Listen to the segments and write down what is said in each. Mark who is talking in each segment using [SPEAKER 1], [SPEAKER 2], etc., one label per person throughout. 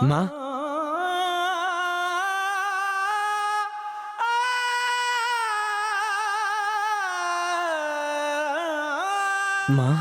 [SPEAKER 1] माँ, माँ,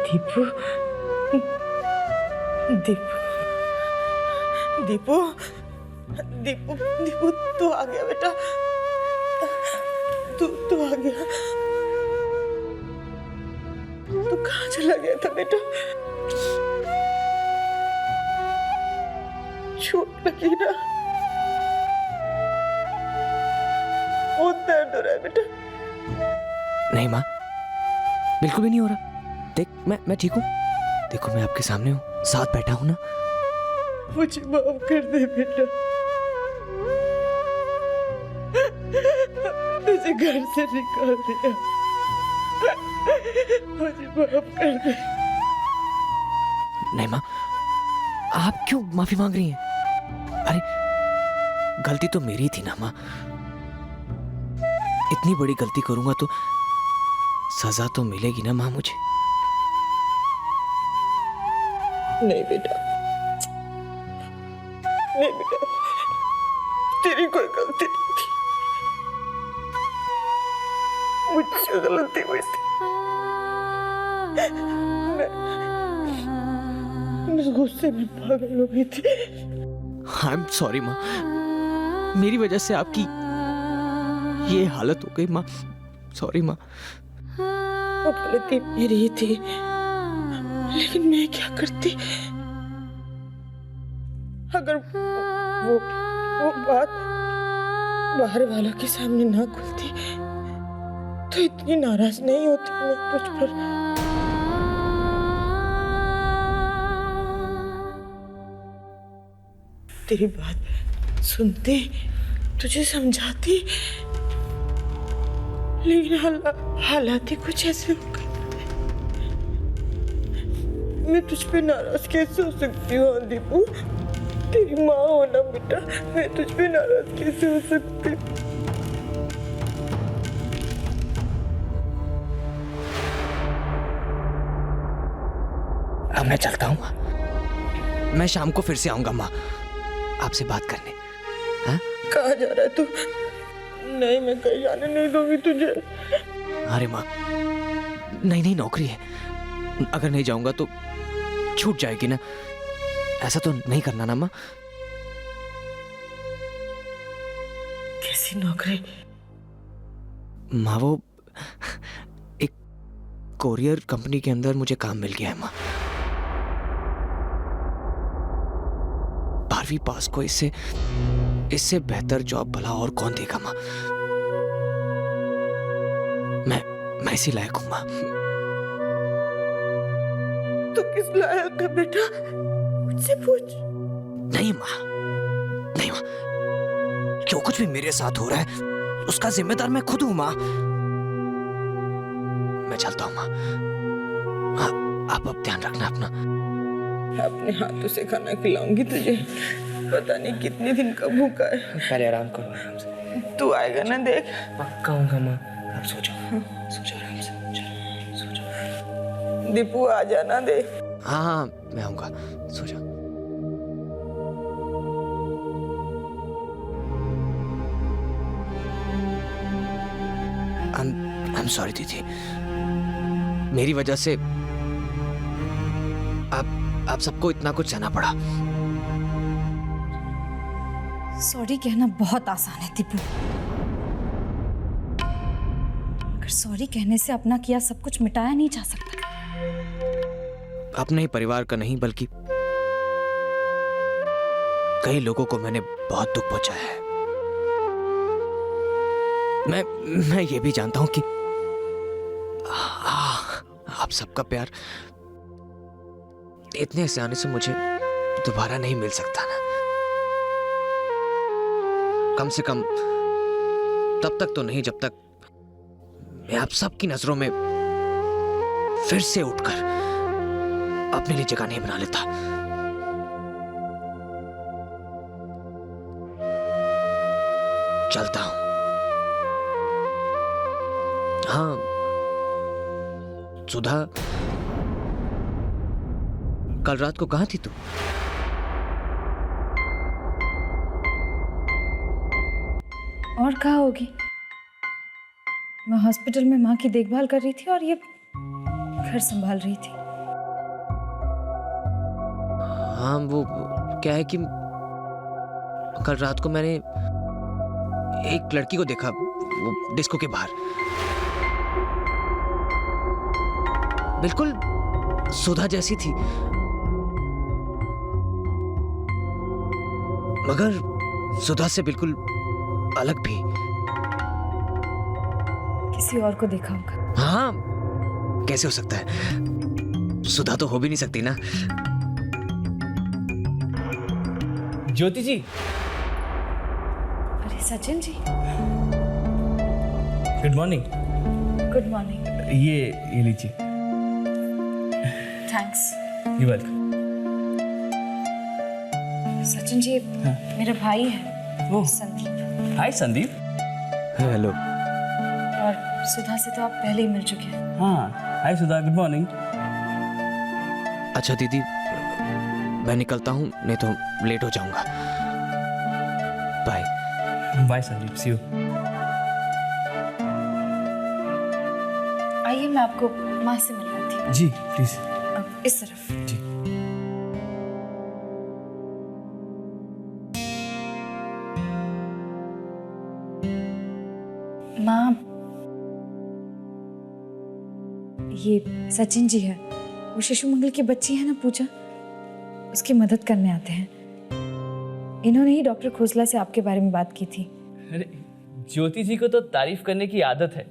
[SPEAKER 2] दीपू, दीपू, दीपू, दीपू, दीपू, तू आ गया बेटा। तू आ गया। तू कहाँ चला गया था बेटा? चोट लगी ना? बहुत दर्द हो रहा है बेटा।
[SPEAKER 1] नहीं माँ, बिल्कुल भी नहीं हो रहा। देख, मैं ठीक हूँ। देखो, मैं आपके सामने हूँ, साथ बैठा हूँ ना।
[SPEAKER 2] मुझे माफ कर दे बेटा। तुझे घर से निकाल दिया। मुझे माफ कर दे।
[SPEAKER 1] नहीं माँ, आप क्यों माफी मांग रही हैं? अरे, गलती तो मेरी थी ना माँ। इतनी बड़ी गलती करूंगा तो सजा तो मिलेगी ना माँ मुझे।
[SPEAKER 2] नहीं बेटा, नहीं बेटा, तेरी कोई गलती नहीं थी। मुझसे गलती हुई थी। मैं गुस्से में पागल हो गई थी।
[SPEAKER 1] आई एम सॉरी माँ, मेरी वजह से आपकी ये हालत हो गई माँ। सॉरी माँ।
[SPEAKER 2] वो गलती मेरी ही थी, लेकिन मैं क्या करती? अगर वो बात बाहर वालों के सामने ना खुलती तो इतनी नाराज नहीं होती मैं तुझ पर। तेरी बात सुनती, तुझे समझाती, लेकिन हालात ही कुछ ऐसे हो गए। मैं तुझ पे नाराज कैसे हो सकती हूँ दीपू? तेरी माँ हो ना बेटा, मैं तुझ पे नाराज कैसे हो सकती हूँ?
[SPEAKER 1] अब मैं चलता हूँ माँ। मैं शाम को फिर से आऊंगा माँ, आपसे बात करने। हाँ?
[SPEAKER 2] कहाँ जा रहा है तू? नहीं, मैं कहीं जाने नहीं दूंगी तुझे।
[SPEAKER 1] अरे माँ, नई नौकरी है, अगर नहीं जाऊंगा तो छूट जाएगी ना। ऐसा तो नहीं करना ना माँ।
[SPEAKER 2] कैसी नौकरी?
[SPEAKER 1] माँ, वो एक कोरियर कंपनी के अंदर मुझे काम मिल गया है माँ। 12वीं पास को इससे बेहतर जॉब भला और कौन देगा माँ। मैं इसी लायक हूँ माँ।
[SPEAKER 2] तू किस लायक है बेटा? मुझसे पूछ।
[SPEAKER 1] नहीं माँ, नहीं माँ, जो कुछ भी मेरे साथ हो रहा है उसका जिम्मेदार मैं खुद हूँ माँ। मैं चलता हूँ माँ। आप अब ध्यान रखना अपना।
[SPEAKER 2] अपने हाथों से खाना खिलाऊंगी तुझे। पता नहीं कितने दिन का भूखा है।
[SPEAKER 3] पहले आराम करो, आराम से।
[SPEAKER 2] तू आएगा ना देख।
[SPEAKER 3] पक्का आऊंगा माँ। आप सो जाओ, सो जाओ आराम से। चलो, सो जाओ।
[SPEAKER 2] दीपू आ जाना दे।
[SPEAKER 1] हाँ, मैं आऊंगा, सो जाओ। I'm sorry दीदी, मेरी वजह से आप सबको इतना कुछ सहना पड़ा।
[SPEAKER 4] सॉरी कहना बहुत आसान है दीपू, अगर सॉरी कहने से अपना किया सब कुछ मिटाया नहीं जा सकता।
[SPEAKER 1] अपने ही परिवार का नहीं बल्कि कई लोगों को मैंने बहुत दुख पहुंचाया है। मैं ये भी जानता हूं कि आप सबका प्यार इतने आसानी से मुझे दोबारा नहीं मिल सकता ना। कम से कम तब तक तो नहीं जब तक मैं आप सबकी नजरों में फिर से उठकर अपने लिए जगह नहीं बना लेता। चलता हूं। हाँ सुधा, कल रात को कहाँ थी तू?
[SPEAKER 4] और कहाँ होगी? मैं हॉस्पिटल में माँ की देखभाल कर रही थी और ये घर संभाल रही थी।
[SPEAKER 1] हाँ वो क्या है कि कल रात को मैंने एक लड़की को देखा वो डिस्को के बाहर, बिल्कुल सुधा जैसी थी, मगर सुधा से बिल्कुल अलग भी।
[SPEAKER 4] किसी और को देखा होगा।
[SPEAKER 1] हाँ कैसे हो सकता है, सुधा तो हो भी नहीं सकती ना।
[SPEAKER 3] ज्योति जी।
[SPEAKER 4] अरे Sachin ji,
[SPEAKER 3] good morning.
[SPEAKER 4] Good morning.
[SPEAKER 3] ये लीजिए।
[SPEAKER 4] Thanks.
[SPEAKER 3] You welcome.
[SPEAKER 4] Sachin ji,
[SPEAKER 3] हाँ।
[SPEAKER 4] मेरा भाई है
[SPEAKER 3] oh.
[SPEAKER 4] Sandeep,
[SPEAKER 3] hi Sandeep.
[SPEAKER 1] Hello.
[SPEAKER 4] और सुधा से तो आप पहले ही मिल चुके हैं।
[SPEAKER 3] हाँ हाय सुधा, गुड मॉर्निंग।
[SPEAKER 1] अच्छा दीदी, मैं निकलता हूँ, नहीं तो लेट हो जाऊंगा। Bye.
[SPEAKER 3] Bye Sandeep, see you.
[SPEAKER 4] आइए मैं आपको माँ से मिलवाती हूँ।
[SPEAKER 3] जी प्लीज।
[SPEAKER 4] अब इस तरफ।
[SPEAKER 3] जी।
[SPEAKER 4] माँ, ये सचिन जी है, वो शिशु मंगल की बच्ची है ना पूजा, उसकी मदद करने आते हैं। इन्होंने ही डॉक्टर खोसला से आपके बारे में बात की थी।
[SPEAKER 3] अरे ज्योति जी को तो तारीफ करने की आदत है।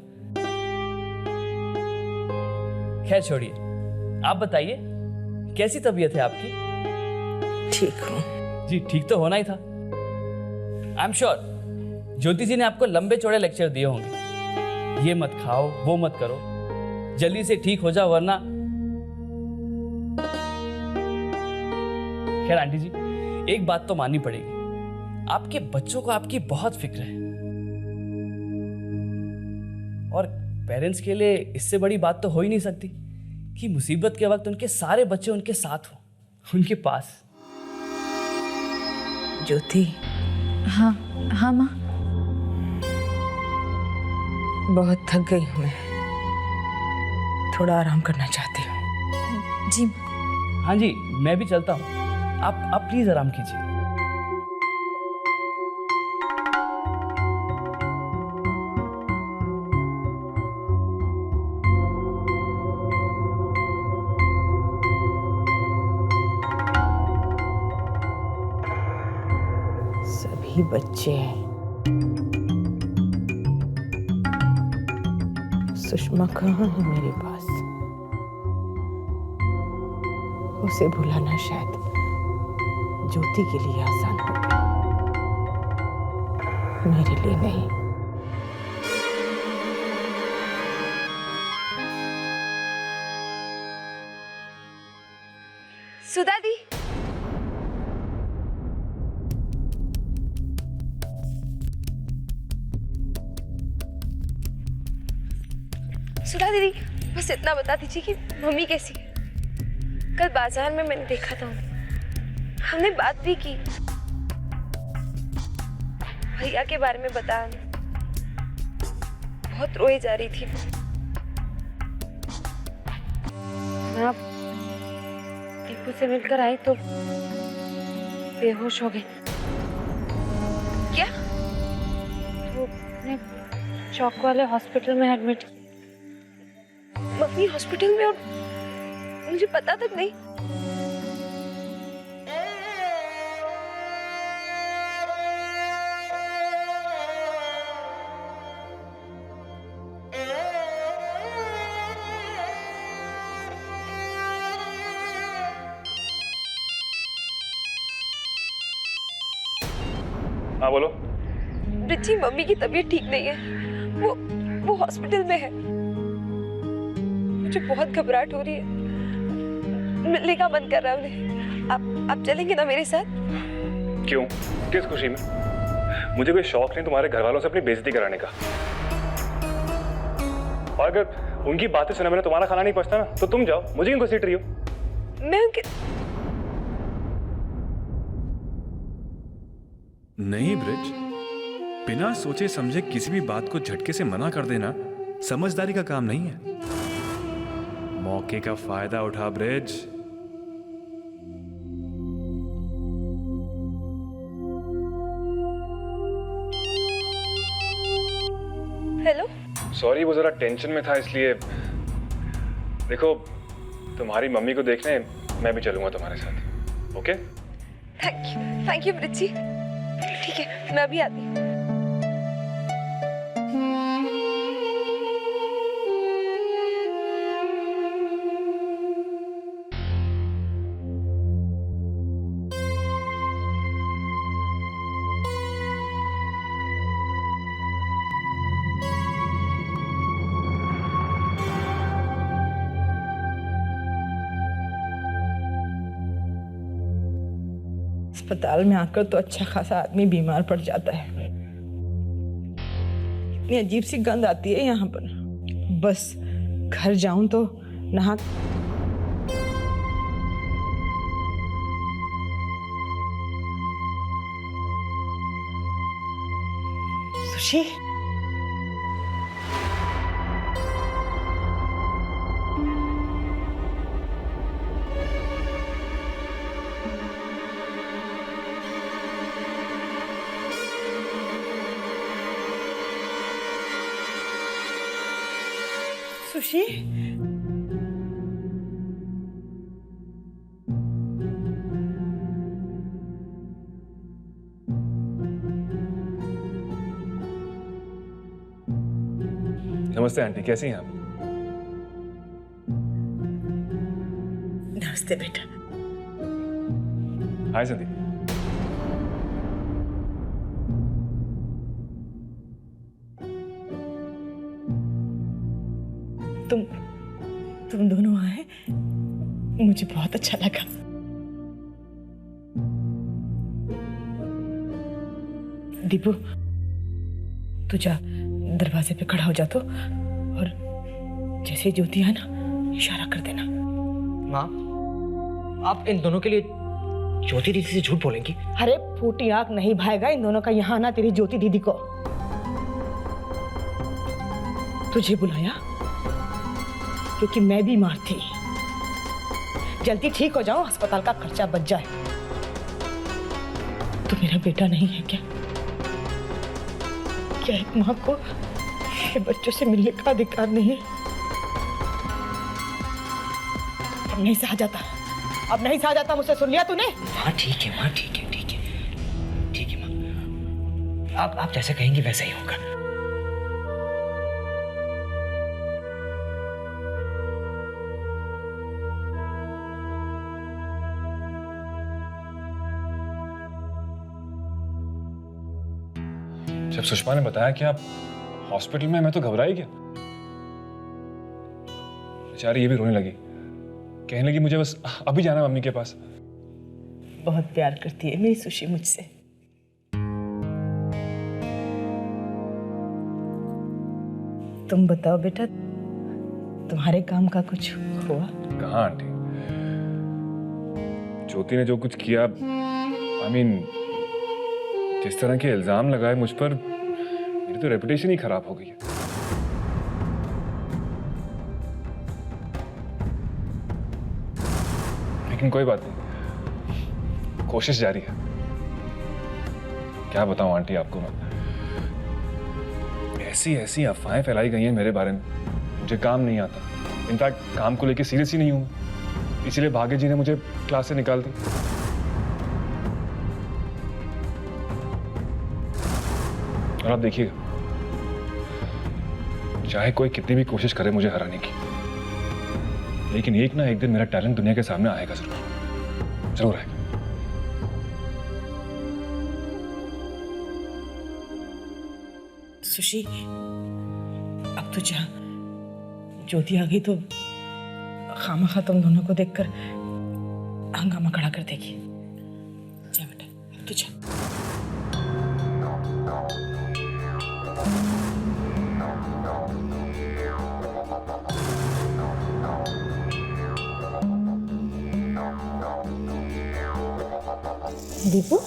[SPEAKER 3] खैर छोड़िए, आप बताइए कैसी तबीयत है आपकी?
[SPEAKER 2] ठीक हूँ।
[SPEAKER 3] जी ठीक तो होना ही था। आई एम श्योर ज्योति जी ने आपको लंबे चौड़े लेक्चर दिए होंगे, ये मत खाओ वो मत करो, जल्दी से ठीक हो जाओ वरना। खैर आंटी जी, एक बात तो माननी पड़ेगी, आपके बच्चों को आपकी बहुत फिक्र है, और पेरेंट्स के लिए इससे बड़ी बात तो हो ही नहीं सकती कि मुसीबत के वक्त उनके सारे बच्चे उनके साथ हो, उनके पास।
[SPEAKER 2] ज्योति,
[SPEAKER 4] हाँ हाँ माँ।
[SPEAKER 2] बहुत थक गई हूँ मैं, थोड़ा आराम करना चाहती हूँ।
[SPEAKER 4] जी
[SPEAKER 3] हाँ जी, मैं भी चलता हूँ, आप प्लीज आराम कीजिए।
[SPEAKER 2] सभी बच्चे सुषमा कहाँ है मेरे पास? उसे भुलाना शायद ज्योति के लिए आसान होगा, मेरे लिए नहीं।
[SPEAKER 5] सुधा दी, सुधा दीदी, बस इतना बता दीजिए कि मम्मी कैसी है? कल बाजार में मैंने देखा था उन्हें, हमने बात भी की, भैया के बारे में बताया, बहुत रोई जा रही थी। मैं अब दीपू से मिलकर आई तो बेहोश हो गई। क्या? वो अपने चौक वाले हॉस्पिटल में एडमिट, मम्मी हॉस्पिटल में, और मुझे पता तक नहीं।
[SPEAKER 6] हाँ बोलो।
[SPEAKER 5] रिची, मम्मी की तबीयत ठीक नहीं है, वो हॉस्पिटल में है। मुझे बहुत घबराहट हो रही है, मिलने का मन कर रहा है उन्हें। आप चलेंगे ना मेरे साथ?
[SPEAKER 6] क्यों, किस खुशी में? मुझे कोई शौक नहीं तुम्हारे घर वालों से अपनी बेइज्जती कराने का। और अगर उनकी बातें सुने मैंने तुम्हारा खाना नहीं पचता ना तो तुम जाओ, मुझे क्यों घसीट रही हो?
[SPEAKER 5] मैं उनके
[SPEAKER 7] नहीं ब्रिज, बिना सोचे समझे किसी भी बात को झटके से मना कर देना समझदारी का काम नहीं है। मौके का फायदा उठा ब्रिज।
[SPEAKER 5] हेलो।
[SPEAKER 6] सॉरी, वो जरा टेंशन में था इसलिए। देखो, तुम्हारी मम्मी को देखने मैं भी चलूंगा तुम्हारे साथ। ओके?
[SPEAKER 5] थैंक यू ब्रिज जी। ठीक है, मैं अभी आती हूँ।
[SPEAKER 2] अस्पताल में आकर तो अच्छा खासा आदमी बीमार पड़ जाता है। इतनी अजीब सी गंध आती है यहाँ पर। बस घर जाऊं तो नहा सुशी, सुशी,
[SPEAKER 6] नमस्ते आंटी, कैसी हैं आप?
[SPEAKER 2] नमस्ते बेटा।
[SPEAKER 6] हाय संदीप।
[SPEAKER 2] तुम दोनों आए, मुझे बहुत अच्छा लगा। दीपू, तू जा दरवाजे पे खड़ा हो जा तो, और जैसे ज्योति है ना इशारा कर देना।
[SPEAKER 1] माँ, आप इन दोनों के लिए ज्योति दीदी से झूठ बोलेंगी?
[SPEAKER 2] अरे फूटी आंख नहीं भाएगा इन दोनों का यहाँ आना तेरी ज्योति दीदी को। तुझे बुलाया क्योंकि मैं बीमार थी, जल्दी ठीक हो जाओ, अस्पताल का खर्चा बच जाए। तू मेरा बेटा नहीं है क्या? क्या एक माँ को ये बच्चों से मिलने का अधिकार नहीं है? अब नहीं सहा जाता, अब नहीं सहा जाता, मुझसे सुन लिया तूने?
[SPEAKER 1] हाँ ठीक है माँ, ठीक है ठीक है ठीक है माँ, आप जैसे कहेंगी वैसा ही होगा।
[SPEAKER 6] जब सुषमा ने बताया कि आप हॉस्पिटल में, मैं तो घबरा ही गया। बेचारी ये भी रोने लगी, कहने लगी मुझे बस अभी जाना मम्मी के पास।
[SPEAKER 2] बहुत प्यार करती है मेरी सुशी मुझसे। तुम बताओ बेटा, तुम्हारे काम का कुछ हुआ?
[SPEAKER 6] कहाँ आंटी, ज्योति ने जो कुछ किया, जिस तरह के इल्जाम लगाए मुझ पर, मेरी तो रेपुटेशन ही खराब हो गई है। लेकिन कोई बात नहीं, कोशिश जारी है। क्या बताऊं आंटी आपको, मैं ऐसी ऐसी अफवाहें फैलाई गई हैं मेरे बारे में, मुझे काम नहीं आता। इनफैक्ट काम को लेके सीरियस ही नहीं हूं, इसीलिए भाग्य जी ने मुझे क्लास से निकाल दी। और आप देखिएगा, चाहे कोई कितनी भी कोशिश करे मुझे हराने की, लेकिन एक ना एक दिन मेरा टैलेंट दुनिया के सामने आएगा, जरूर जरूर आएगा।
[SPEAKER 2] सुशी, अब तो जा, ज्योति आ गई तो खामखा तुम दोनों को देखकर हंगामा खड़ा कर देगी। जा बेटा, अब तो जा।
[SPEAKER 4] दीपू,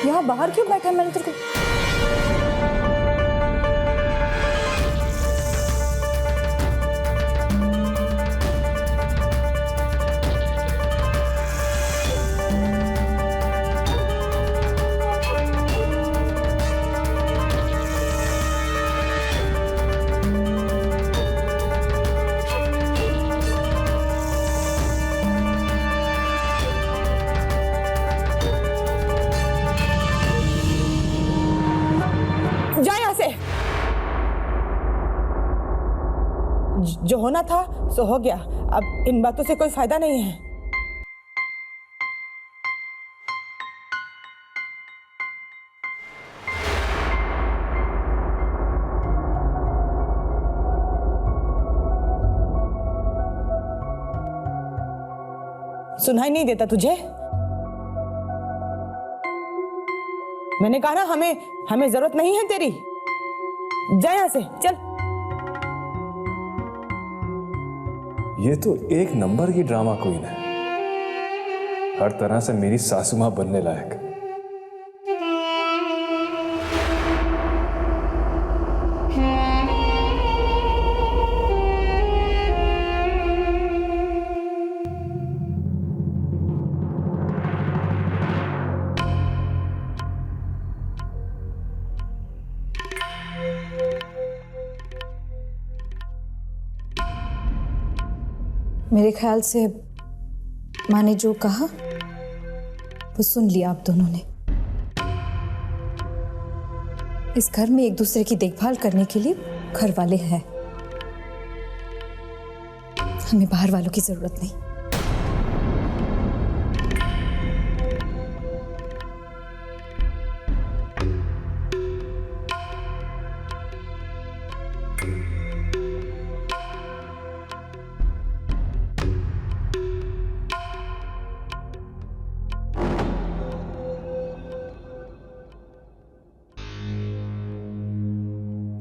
[SPEAKER 4] यहाँ बाहर क्यों बैठा है? मैंने तेरे को
[SPEAKER 2] जो होना था सो हो गया। अब इन बातों से कोई फायदा नहीं है। सुनाई नहीं देता तुझे? मैंने कहा ना हमें जरूरत नहीं है तेरी। जा यहां से, चल।
[SPEAKER 6] ये तो एक नंबर की ड्रामा क्वीन है, हर तरह से मेरी सासू मां बनने लायक।
[SPEAKER 4] मेरे ख्याल से माँ ने जो कहा वो सुन लिया आप दोनों ने। इस घर में एक दूसरे की देखभाल करने के लिए घर वाले हैं, हमें बाहर वालों की जरूरत नहीं।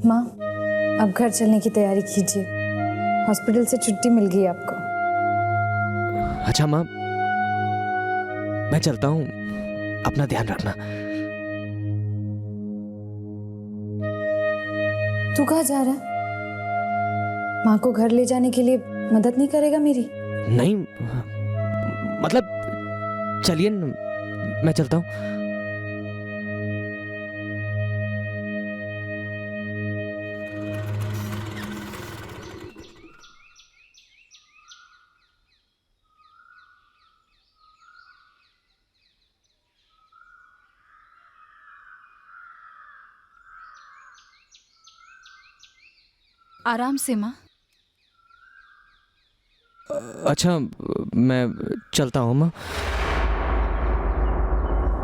[SPEAKER 4] माँ, अब घर चलने की तैयारी कीजिए, हॉस्पिटल से छुट्टी मिल गई आपको।
[SPEAKER 1] अच्छा माँ, मैं चलता हूँ, अपना ध्यान रखना।
[SPEAKER 4] तू कहाँ जा रहा है? माँ को घर ले जाने के लिए मदद नहीं करेगा मेरी?
[SPEAKER 1] नहीं, मतलब चलिए मैं चलता हूँ।
[SPEAKER 8] आराम से माँ।
[SPEAKER 1] अच्छा, मैं चलता हूँ माँ।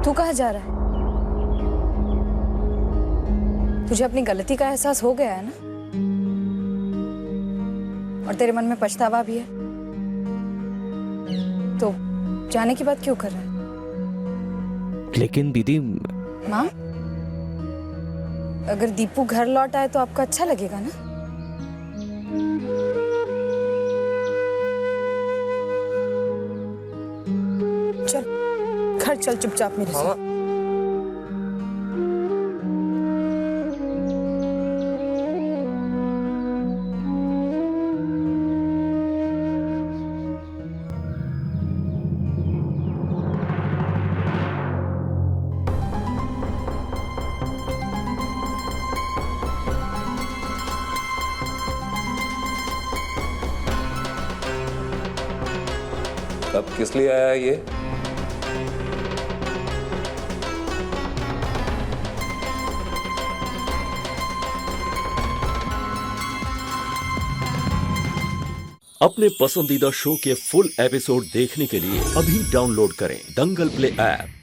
[SPEAKER 4] तू कहाँ जा रहा है? तुझे अपनी गलती का एहसास हो गया है ना? और तेरे मन में पछतावा भी है, तो जाने की बात क्यों कर रहा है?
[SPEAKER 1] लेकिन दीदी।
[SPEAKER 4] माँ, अगर दीपू घर लौट आए तो आपको अच्छा लगेगा ना?
[SPEAKER 2] चल घर चल चुपचाप मेरे साथ।
[SPEAKER 9] अब किस लिए आया है ये?
[SPEAKER 10] अपने पसंदीदा शो के फुल एपिसोड देखने के लिए अभी डाउनलोड करें दंगल प्ले ऐप।